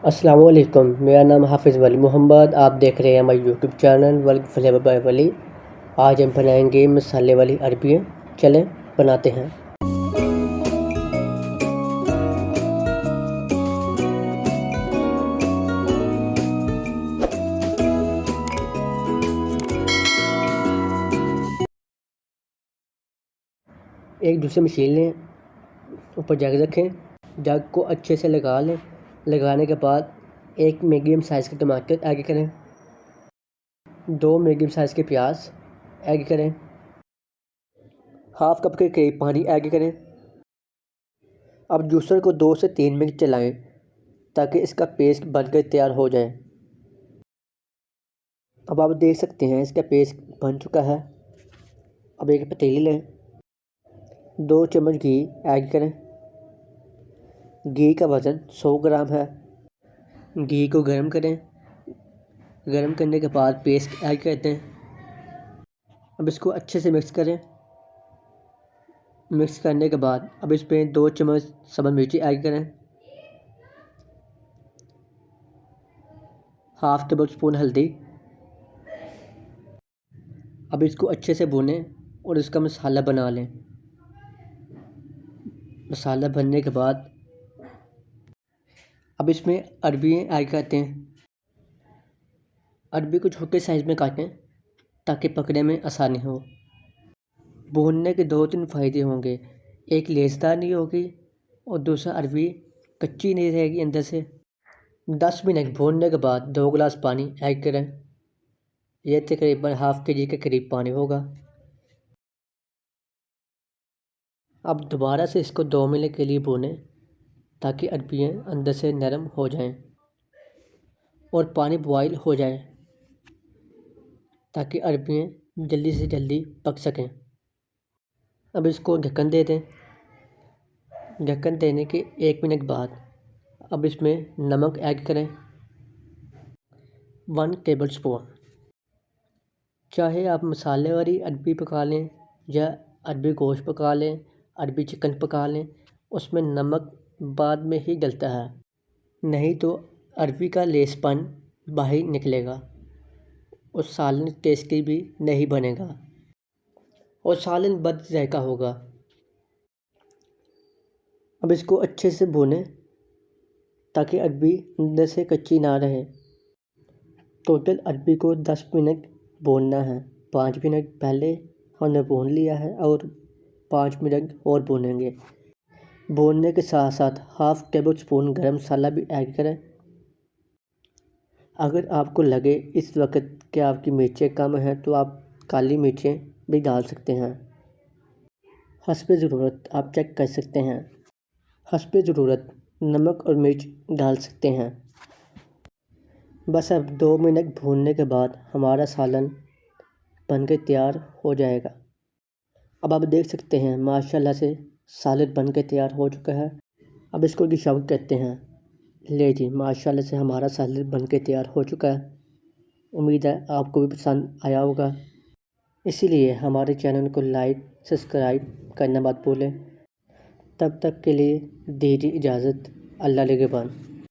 अस्सलाम वालेकुम, मेरा नाम हाफिज़ वली मोहम्मद। आप देख रहे हैं हमारे यूट्यूब चैनल वली फ्लेवर बाय वली। आज हम बनाएंगे मसाले वाली अरबियाँ। चलें बनाते हैं। एक दूसरी मशीन लें, ऊपर जग रखें, जग को अच्छे से लगा लें। लगाने के बाद एक मीडियम साइज़ के टमाटर ऐड करें, 2 मीडियम साइज़ के प्याज ऐड करें, हाफ कप के करीब पानी ऐड करें। अब जूसर को 2 से 3 मिनट चलाएं ताकि इसका पेस्ट बनकर तैयार हो जाए। अब आप देख सकते हैं इसका पेस्ट बन चुका है। अब एक पतीली लें, 2 चम्मच घी ऐड करें। घी का वज़न 100 ग्राम है। घी को गर्म करें। गर्म करने के बाद पेस्ट ऐड करते हैं। अब इसको अच्छे से मिक्स करें। मिक्स करने के बाद अब इसमें 2 चम्मच सब्ज़ मिर्ची ऐड करें, हाफ टेबल स्पून हल्दी। अब इसको अच्छे से भूनें और इसका मसाला बना लें। मसाला बनने के बाद अब इसमें अरबियाँ ऐड करते हैं। अरबी को छोटे साइज़ में काटें ताकि पकने में आसानी हो। भूनने के 2-3 फ़ायदे होंगे, एक लेसदार नहीं होगी और दूसरा अरबी कच्ची नहीं रहेगी अंदर से। 10 मिनट भूनने के बाद 2 गिलास पानी ऐड करें। यह तकरीबन हाफ के जी के करीब पानी होगा। अब दोबारा से इसको 2 मिनट के लिए भूनें ताकि अरबियाँ अंदर से नरम हो जाएं और पानी बॉयल हो जाए ताकि अरबियाँ जल्दी से जल्दी पक सकें। अब इसको ढक्कन दे दें। ढक्कन देने के 1 मिनट बाद अब इसमें नमक ऐड करें, 1 टेबल स्पून। चाहे आप मसाले वाली अरबी पका लें या अरबी गोश्त पका लें, अरबी चिकन पका लें, उसमें नमक बाद में ही डलता है, नहीं तो अरबी का लेसपन बाहर निकलेगा और सालन टेस्टी भी नहीं बनेगा और सालन बद जायका होगा। अब इसको अच्छे से भूनें ताकि अरबी अंदर से कच्ची ना रहे। टोटल अरबी को 10 मिनट भूनना है। 5 मिनट पहले हमने भून लिया है और 5 मिनट और भूनेंगे। भूनने के साथ साथ हाफ टेबल स्पून गरम मसाला भी ऐड करें। अगर आपको लगे इस वक्त कि आपकी मिर्चें कम हैं तो आप काली मिर्चें भी डाल सकते हैं। हस्बे ज़रूरत आप चेक कर सकते हैं। हस्बे ज़रूरत नमक और मिर्च डाल सकते हैं। बस अब 2 मिनट भूनने के बाद हमारा सालन बनकर तैयार हो जाएगा। अब आप देख सकते हैं माशाल्लाह से सालन बनकर तैयार हो चुका है। अब इसको डिश आउट करते हैं। ले जी, माशाल्लाह से हमारा सालन बनकर तैयार हो चुका है। उम्मीद है आपको भी पसंद आया होगा। इसीलिए हमारे चैनल को लाइक सब्सक्राइब करना मत भूलें। तब तक के लिए दीजिए इजाज़त। अल्लाह निगहबान।